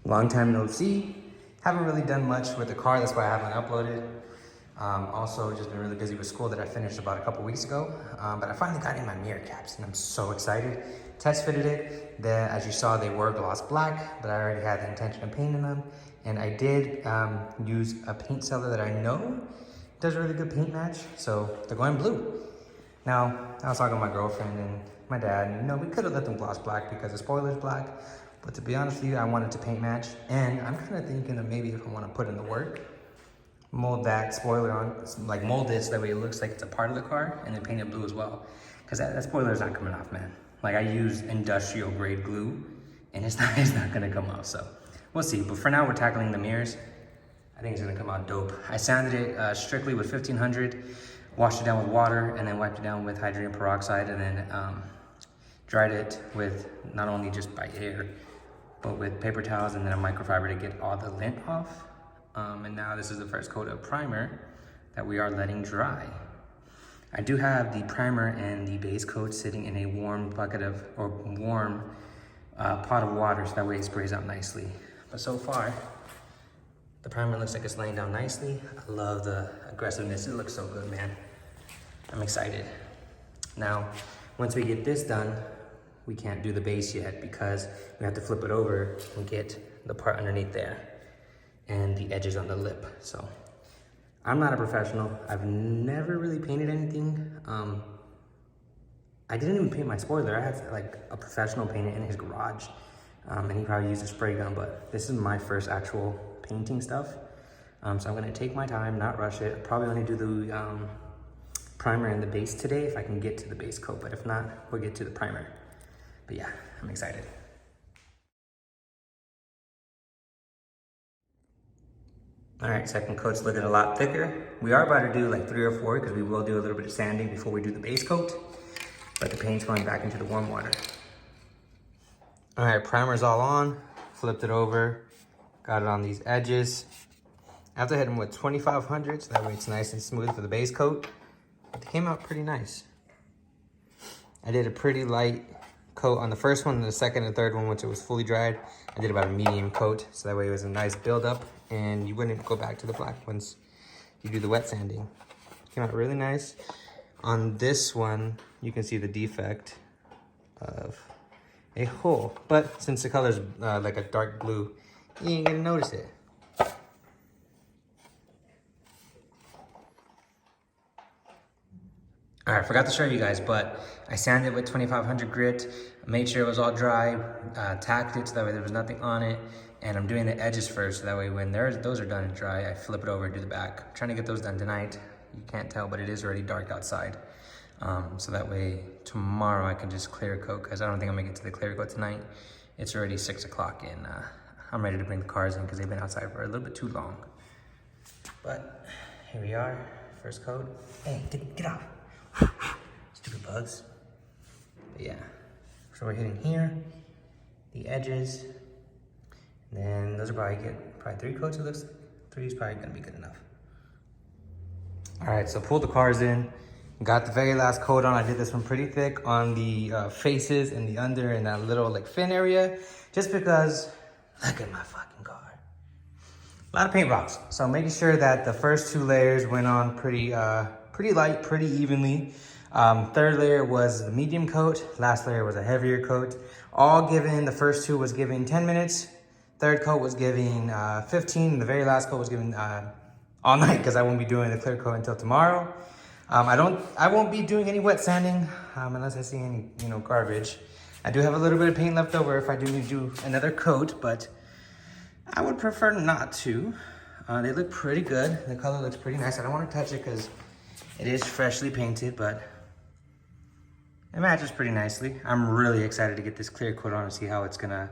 Long time no see. Haven't really done much with the car, that's why I haven't uploaded. Also, just been really busy with school that I finished about a couple weeks ago. But I finally got in my mirror caps and I'm so excited. Test fitted it. As you saw, they were gloss black, but I already had the intention of painting them. And I did use a paint seller that I know does a really good paint match, so they're going blue. Now, I was talking to my girlfriend and my dad, and we could have let them gloss black because the spoiler's black. But to be honest with you, I wanted to paint match. And I'm kind of thinking of maybe if I want to put in the work, mold that spoiler on, like mold this, that way it looks like it's a part of the car, and then paint it blue as well. Because that spoiler is not coming off, man. Like I use industrial grade glue, and it's not gonna come off, so we'll see. But for now, we're tackling the mirrors. I think it's gonna come out dope. I sanded it strictly with 1500, washed it down with water, and then wiped it down with hydrogen peroxide, and then dried it with not only just by air, but with paper towels and then a microfiber to get all the lint off. And now this is the first coat of primer that we are letting dry. I do have the primer and the base coat sitting in a warm bucket of, or warm pot of water, so that way it sprays out nicely. But so far, the primer looks like it's laying down nicely. I love the aggressiveness. It looks so good, man. I'm excited. Now, once we get this done, we can't do the base yet because we have to flip it over and get the part underneath there and the edges on the lip. So I'm not a professional. I've never really painted anything. I didn't even paint my spoiler. I had like a professional paint it in his garage, and he probably used a spray gun, but this is my first actual painting stuff. So I'm gonna take my time, not rush it. I'll probably only do the primer and the base today if I can get to the base coat, but if not, we'll get to the primer. But yeah, I'm excited. All right, second coat's looking a lot thicker. We are about to do like 3 or 4 because we will do a little bit of sanding before we do the base coat, but the paint's going back into the warm water. All right, primer's all on, flipped it over, got it on these edges. I have to hit them with 2500 so that way it's nice and smooth for the base coat, but they came out pretty nice. I did a pretty light coat on the first one, and the second and third one, once it was fully dried, I did about a medium coat, so that way it was a nice buildup, and you wouldn't go back to the black once you do the wet sanding. Came out really nice. On this one, you can see the defect of a hole, but since the color's like a dark blue, you ain't gonna notice it. All right, I forgot to show you guys, but I sanded it with 2500 grit, made sure it was all dry, tacked it so that way there was nothing on it, and I'm doing the edges first, so that way when those are done and dry, I flip it over and do the back. I'm trying to get those done tonight. You can't tell, but it is already dark outside. So that way tomorrow I can just clear coat, because I don't think I'm gonna get to the clear coat tonight. It's already 6 o'clock, and I'm ready to bring the cars in because they've been outside for a little bit too long. But here we are, first coat. Hey, get off. Stupid bugs. But yeah, so we're hitting here, the edges, and then those are probably 3 coats. It looks like 3 is probably gonna be good enough. All right, so pulled the cars in, got the very last coat on. I did this one pretty thick on the faces and the under and that little like fin area, just because look at my fucking car. A lot of paint rocks. So making sure that the first 2 layers went on pretty light, pretty evenly. Third layer was the medium coat. Last layer was a heavier coat. All given, the first 2 was giving 10 minutes. Third coat was giving 15. And the very last coat was giving all night, because I won't be doing the clear coat until tomorrow. I won't be doing any wet sanding unless I see any, garbage. I do have a little bit of paint left over if I do need to do another coat, but I would prefer not to. They look pretty good. The color looks pretty nice. I don't want to touch it because it is freshly painted, but it matches pretty nicely. I'm really excited to get this clear coat on and see how it's gonna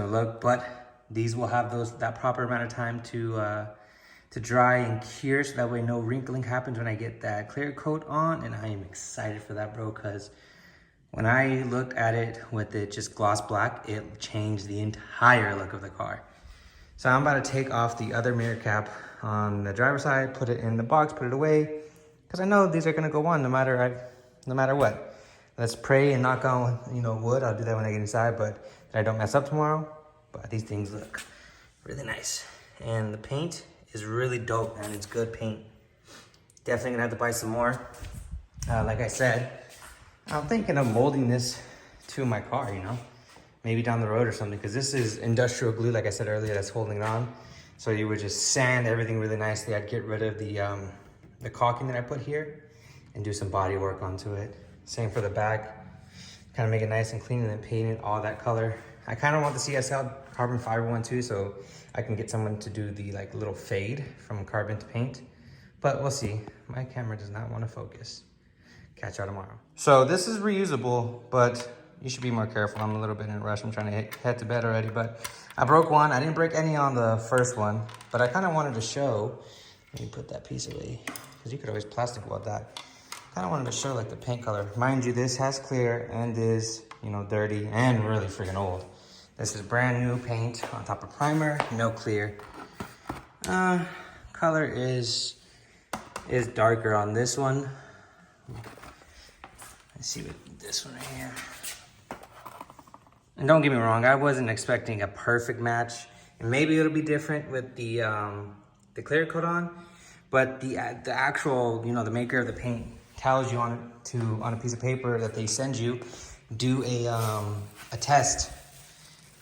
look. But these will have that proper amount of time to dry and cure, so that way no wrinkling happens when I get that clear coat on. And I am excited for that, bro, because when I looked at it with it just gloss black, it changed the entire look of the car. So I'm about to take off the other mirror cap on the driver's side, put it in the box, put it away, because I know these are gonna go on no matter what. Let's pray and knock on wood. I'll do that when I get inside, but that I don't mess up tomorrow. But these things look really nice. And the paint is really dope, man. It's good paint. Definitely gonna have to buy some more. Like I said, I'm thinking of molding this to my car, you know? Maybe down the road or something, because this is industrial glue, like I said earlier, that's holding it on. So you would just sand everything really nicely. I'd get rid of the caulking that I put here and do some body work onto it. Same for the back. Kind of make it nice and clean and then paint it all that color. I kind of want the CSL carbon fiber one too, so I can get someone to do the like little fade from carbon to paint. But we'll see. My camera does not want to focus. Catch y'all tomorrow. So this is reusable, but you should be more careful. I'm a little bit in a rush. I'm trying to head to bed already, but I broke one. I didn't break any on the first one, but I kind of wanted to show, let me put that piece away, because you could always plastic weld that. Kind of wanted to show like the paint color. Mind you, this has clear and is, you know, dirty and really freaking old. This is brand new paint on top of primer, no clear. Color is darker on this one. Let's see what this one right here. And don't get me wrong, I wasn't expecting a perfect match. And maybe it'll be different with the clear coat on, but the actual, you know, the maker of the paint tells you on a piece of paper that they send you, do a test,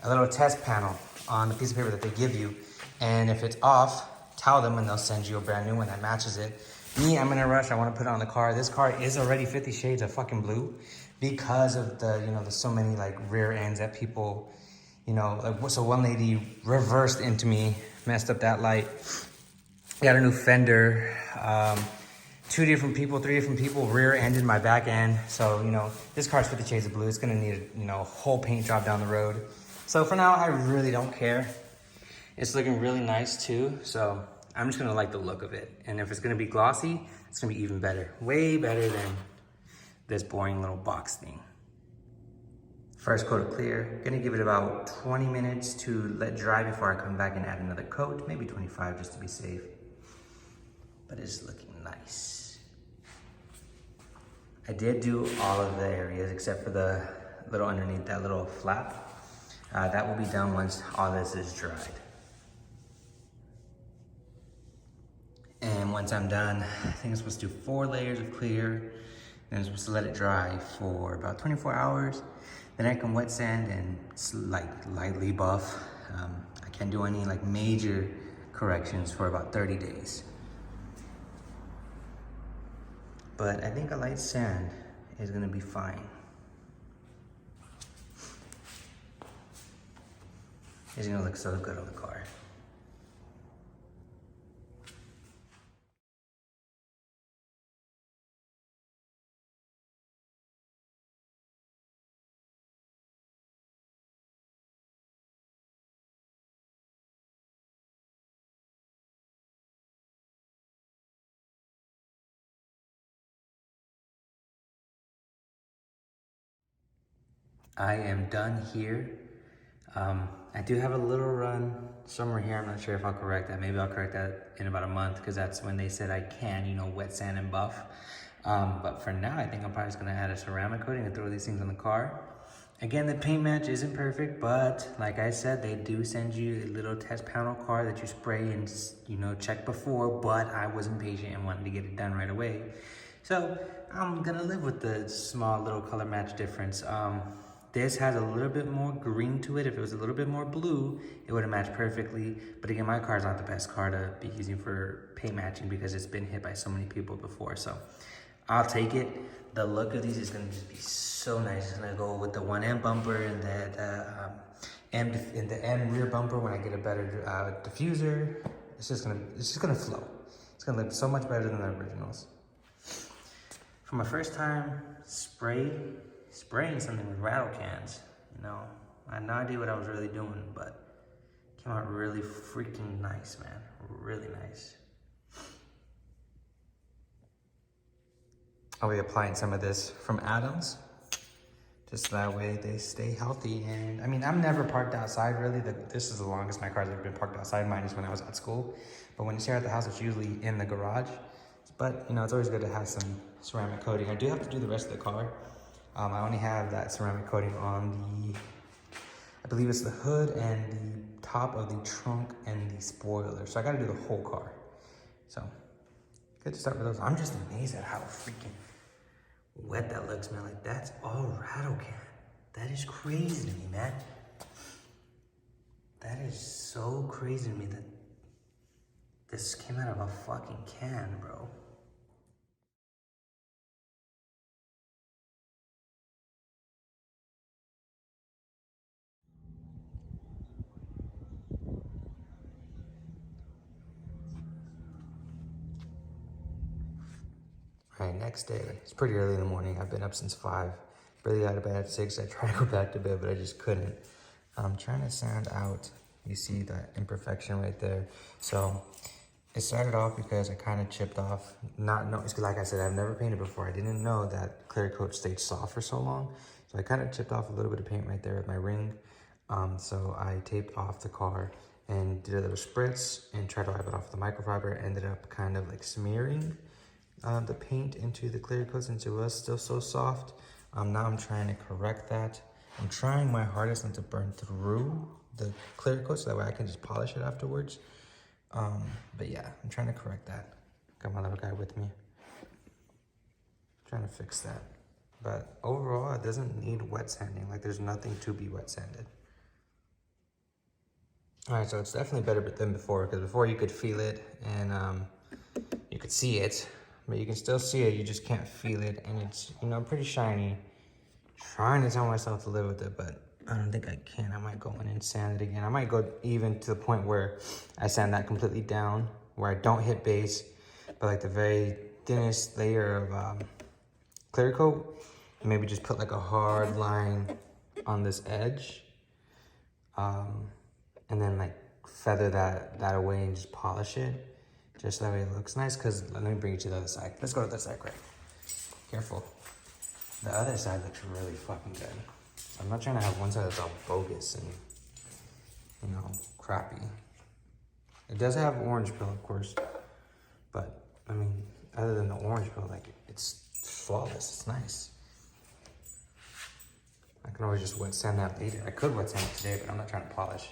a little test panel on the piece of paper that they give you. And if it's off, tell them and they'll send you a brand new one that matches it. Me, I'm in a rush. I want to put it on the car. This car is already 50 shades of fucking blue because of the, you know, there's so many like rear ends that people, you know, like, so one lady reversed into me, messed up that light. Got a new fender. 3 different people rear-ended my back end. So, you know, this car's 50 shades of blue. It's gonna need a, you know, whole paint job down the road. So for now, I really don't care. It's looking really nice too. So I'm just gonna like the look of it. And if it's gonna be glossy, it's gonna be even better. Way better than this boring little box thing. First coat of clear. Gonna give it about 20 minutes to let dry before I come back and add another coat. Maybe 25 just to be safe. But it's looking nice. I did do all of the areas except for the little underneath that little flap. That will be done once all this is dried. And once I'm done, I think I'm supposed to do 4 layers of clear. Then I'm supposed to let it dry for about 24 hours. Then I can wet sand and like lightly buff. I can't do any like major corrections for about 30 days. But I think a light sand is gonna be fine. It's gonna look so good on the car. I am done here. I do have a little run somewhere here. I'm not sure if I'll correct that. Maybe I'll correct that in about a month because that's when they said I can, you know, wet sand and buff. But for now, I think I'm probably just gonna add a ceramic coating and throw these things on the car. Again, the paint match isn't perfect, but like I said, they do send you a little test panel car that you spray and, you know, check before, but I wasn't patient and wanted to get it done right away. So I'm gonna live with the small little color match difference. This has a little bit more green to it. If it was a little bit more blue, it would have matched perfectly. But again, my car is not the best car to be using for paint matching because it's been hit by so many people before. So I'll take it. The look of these is gonna just be so nice. It's gonna go with the 1M bumper and the M rear bumper when I get a better diffuser. It's just gonna flow. It's gonna look so much better than the originals. For my first time spraying something with rattle cans, you know, I had no idea what I was really doing, but it came out really freaking nice, man. Really nice. I'll be applying some of this from Adams, just that way they stay healthy. And I mean, I'm never parked outside really. This is the longest my car's ever been parked outside. Mine is when I was at school. But when it's here at the house, it's usually in the garage. But you know, it's always good to have some ceramic coating. I do have to do the rest of the car. I only have that ceramic coating on the believe it's the hood and the top of the trunk and the spoiler. So I gotta do the whole car. So, good to start with those. I'm just amazed at how freaking wet that looks, man. Like, that's all rattle can. That is crazy to me, man. That is so crazy to me that this came out of a fucking can, bro. All right, next day. It's pretty early in the morning. I've been up since 5. Barely out of bed at 6. I tried to go back to bed, but I just couldn't. I'm trying to sand out. You see that imperfection right there. So it started off because I kind of chipped off. Like I said, I've never painted before. I didn't know that clear coat stayed soft for so long. So I kind of chipped off a little bit of paint right there with my ring. So I taped off the car and did a little spritz and tried to wipe it off with the microfiber. Ended up kind of like smearing the paint into the clear coat since it was still so soft. Now I'm trying to correct that. I'm trying my hardest not to burn through the clear coat so that way I can just polish it afterwards. But yeah, I'm trying to correct that. Got my little guy with me. Trying to fix that. But overall, it doesn't need wet sanding. Like, there's nothing to be wet sanded. All right, so it's definitely better than before, because before you could feel it and you could see it, but you can still see it, you just can't feel it, and it's, you know, pretty shiny. Trying to tell myself to live with it, but I don't think I can. I might go in and sand it again. I might go even to the point where I sand that completely down, where I don't hit base, but like the very thinnest layer of clear coat, and maybe just put like a hard line on this edge, and then like feather that away and just polish it, just so that way it looks nice. Cause let me bring you to the other side. Let's go to the other side quick. Careful. The other side looks really fucking good. So I'm not trying to have one side that's all bogus and, you know, crappy. It does have orange peel, of course, but I mean, other than the orange peel, like, it's flawless. It's nice. I can always just wet sand that later. I could wet sand it today, but I'm not trying to polish.